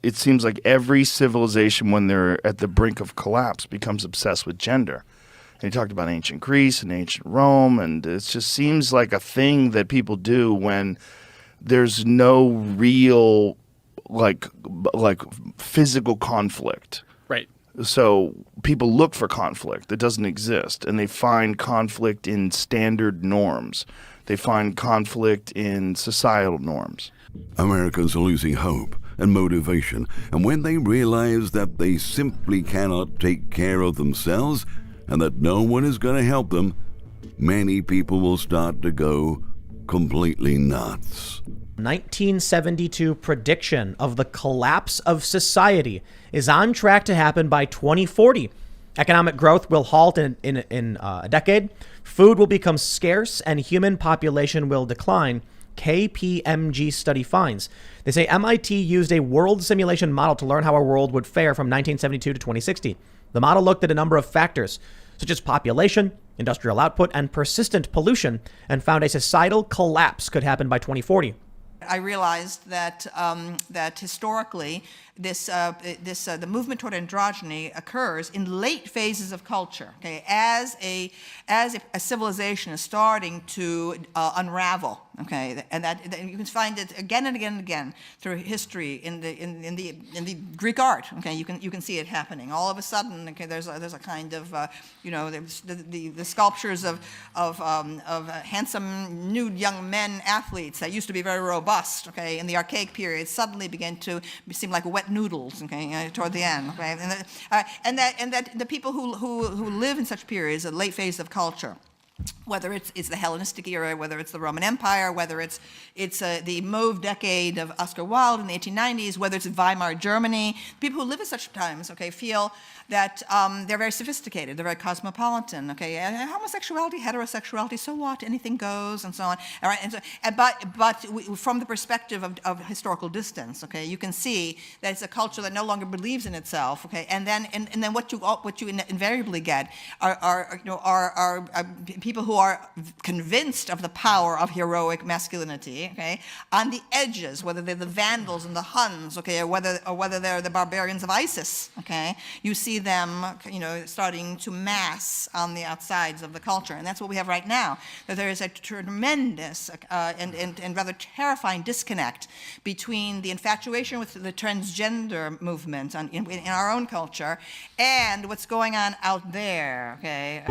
It seems like every civilization, when they're at the brink of collapse, becomes obsessed with gender. And he talked about ancient Greece and ancient Rome, and it just seems like a thing that people do when there's no real like physical conflict. Right. So people look for conflict that doesn't exist, and they find conflict in standard norms. They find conflict in societal norms. Americans are losing hope and motivation, and when they realize that they simply cannot take care of themselves and that no one is going to help them, many people will start to go completely nuts. 1972 prediction of the collapse of society is on track to happen by 2040. Economic growth will halt in a decade. Food will become scarce and human population will decline. KPMG study finds. They say MIT used a world simulation model to learn how our world would fare from 1972 to 2060. The model looked at a number of factors, such as population, industrial output, and persistent pollution, and found a societal collapse could happen by 2040. I realized that that historically, the movement toward androgyny occurs in late phases of culture. Okay, as a civilization is starting to unravel. Okay, and that you can find it again and again and again through history in the Greek art. Okay, you can see it happening. All of a sudden, okay, there's a kind of there's the sculptures of handsome nude young men athletes that used to be very robust. Okay, in the archaic period, suddenly began to seem like wet noodles. Okay, toward the end. Okay, and that the people who live in such periods, a late phase of culture, whether it's the Hellenistic era, whether it's the Roman Empire, whether it's the Mauve decade of Oscar Wilde in the 1890s, whether it's Weimar Germany, people who live at such times, okay, feel that they're very sophisticated, they're very cosmopolitan, okay, homosexuality, heterosexuality, so what, anything goes, and so on. All right, but from the perspective of historical distance, okay, you can see that it's a culture that no longer believes in itself, okay, and then what you invariably get are people who are convinced of the power of heroic masculinity, okay, on the edges, whether they're the Vandals and the Huns, okay, or whether they're the barbarians of ISIS, okay, you see them, starting to mass on the outsides of the culture, and that's what we have right now. That there is a tremendous and rather terrifying disconnect between the infatuation with the transgender movement in our own culture and what's going on out there, okay.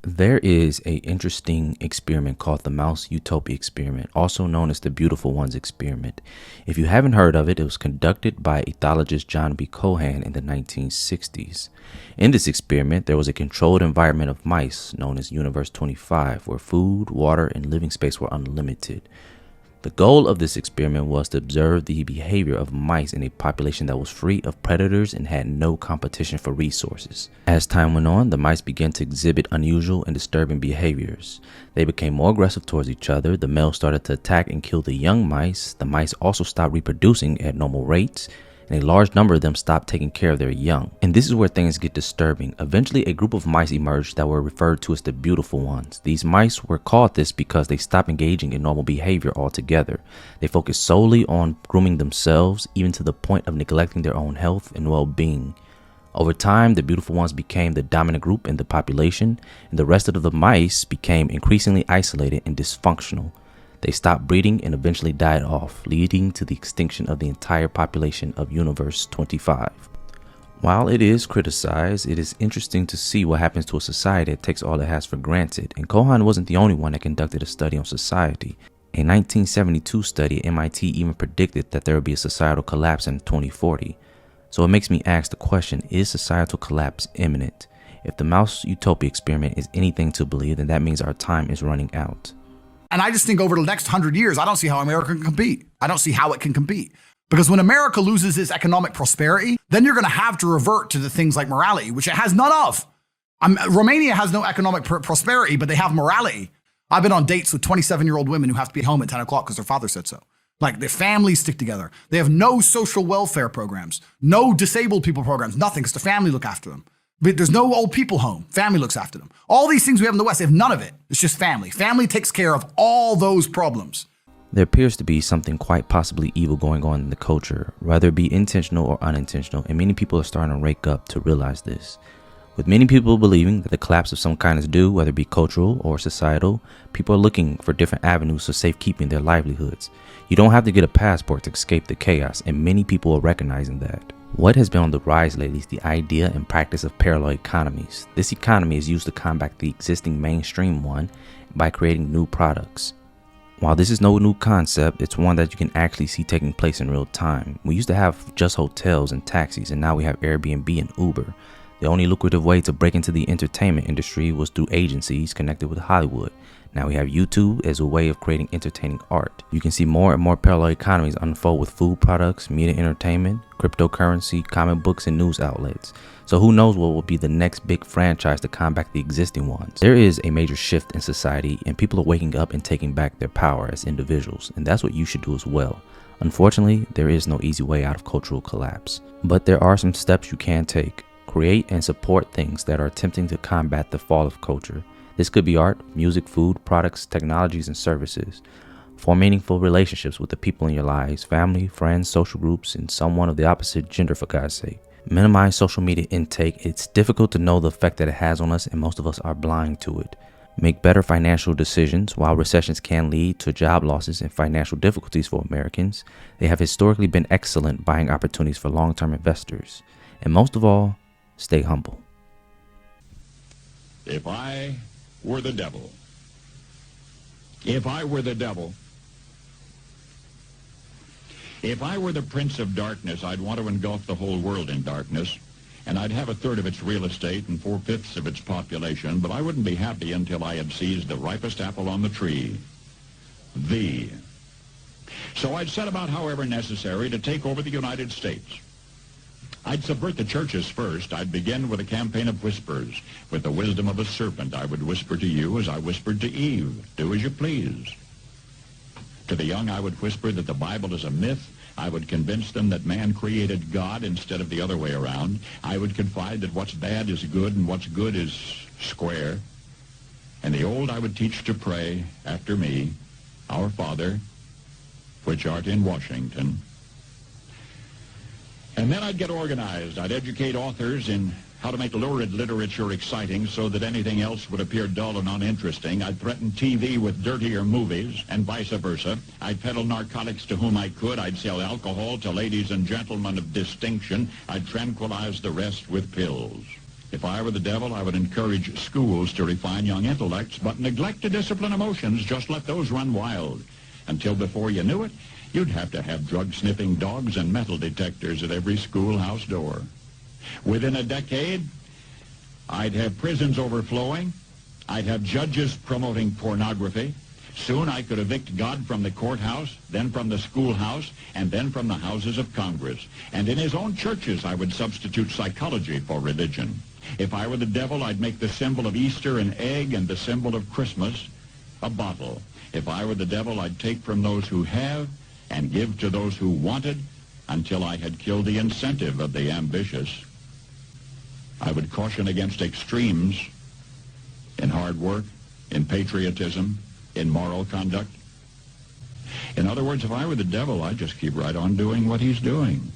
There is an interesting experiment called the Mouse Utopia Experiment, also known as the Beautiful Ones Experiment. If you haven't heard of it, it was conducted by ethologist John B. Cohan in the 1960s. In this experiment, there was a controlled environment of mice known as Universe 25, where food, water, and living space were unlimited. The goal of this experiment was to observe the behavior of mice in a population that was free of predators and had no competition for resources. As time went on, the mice began to exhibit unusual and disturbing behaviors. They became more aggressive towards each other. The males started to attack and kill the young mice. The mice also stopped reproducing at normal rates, and a large number of them stopped taking care of their young. And this is where things get disturbing. Eventually, a group of mice emerged that were referred to as the Beautiful Ones. These mice were called this because they stopped engaging in normal behavior altogether. They focused solely on grooming themselves, even to the point of neglecting their own health and well-being. Over time, the Beautiful Ones became the dominant group in the population, and the rest of the mice became increasingly isolated and dysfunctional. They stopped breeding and eventually died off, leading to the extinction of the entire population of Universe 25. While it is criticized, it is interesting to see what happens to a society that takes all it has for granted, and Cohan wasn't the only one that conducted a study on society. A 1972 study at MIT even predicted that there would be a societal collapse in 2040. So it makes me ask the question, is societal collapse imminent? If the Mouse Utopia Experiment is anything to believe, then that means our time is running out. And I just think over the next 100 years, I don't see how America can compete. I don't see how it can compete. Because when America loses its economic prosperity, then you're going to have to revert to the things like morality, which it has none of. Romania has no economic prosperity, but they have morality. I've been on dates with 27-year-old women who have to be home at 10 o'clock because their father said so. Like, their families stick together. They have no social welfare programs, no disabled people programs, nothing, because the family look after them. But there's no old people home. Family looks after them. All these things we have in the West, they have none of it. It's just family. Family takes care of all those problems. There appears to be something quite possibly evil going on in the culture, whether it be intentional or unintentional, and many people are starting to wake up to realize this. With many people believing that the collapse of some kind is due, whether it be cultural or societal, people are looking for different avenues for safekeeping their livelihoods. You don't have to get a passport to escape the chaos, and many people are recognizing that. What has been on the rise lately is the idea and practice of parallel economies. This economy is used to combat the existing mainstream one by creating new products. While this is no new concept, it's one that you can actually see taking place in real time. We used to have just hotels and taxis, and now we have Airbnb and Uber. The only lucrative way to break into the entertainment industry was through agencies connected with Hollywood. Now we have YouTube as a way of creating entertaining art. You can see more and more parallel economies unfold with food products, media entertainment, cryptocurrency, comic books, and news outlets. So who knows what will be the next big franchise to combat the existing ones. There is a major shift in society, and people are waking up and taking back their power as individuals, and that's what you should do as well. Unfortunately, there is no easy way out of cultural collapse, but there are some steps you can take. Create and support things that are attempting to combat the fall of culture. This could be art, music, food, products, technologies, and services. Form meaningful relationships with the people in your lives, family, friends, social groups, and someone of the opposite gender, for God's sake. Minimize social media intake. It's difficult to know the effect that it has on us, and most of us are blind to it. Make better financial decisions. While recessions can lead to job losses and financial difficulties for Americans, they have historically been excellent buying opportunities for long-term investors. And most of all, stay humble. If I were the devil, if I were the devil, if I were the prince of darkness, I'd want to engulf the whole world in darkness, and I'd have a third of its real estate and 4/5 of its population, but I wouldn't be happy until I had seized the ripest apple on the tree, thee. So I'd set about, however necessary, to take over the United States. I'd subvert the churches first. I'd begin with a campaign of whispers. With the wisdom of a serpent, I would whisper to you as I whispered to Eve, do as you please. To the young, I would whisper that the Bible is a myth. I would convince them that man created God instead of the other way around. I would confide that what's bad is good and what's good is square. And the old I would teach to pray after me, Our Father, which art in Washington. And then I'd get organized. I'd educate authors in how to make lurid literature exciting so that anything else would appear dull and uninteresting. I'd threaten TV with dirtier movies and vice versa. I'd peddle narcotics to whom I could. I'd sell alcohol to ladies and gentlemen of distinction. I'd tranquilize the rest with pills. If I were the devil, I would encourage schools to refine young intellects, but neglect to discipline emotions. Just let those run wild. Until before you knew it, you'd have to have drug-sniffing dogs and metal detectors at every schoolhouse door. Within a decade, I'd have prisons overflowing. I'd have judges promoting pornography. Soon I could evict God from the courthouse, then from the schoolhouse, and then from the houses of Congress. And in his own churches, I would substitute psychology for religion. If I were the devil, I'd make the symbol of Easter an egg and the symbol of Christmas a bottle. If I were the devil, I'd take from those who have and give to those who wanted until I had killed the incentive of the ambitious. I would caution against extremes in hard work, in patriotism, in moral conduct. In other words, if I were the devil, I'd just keep right on doing what he's doing.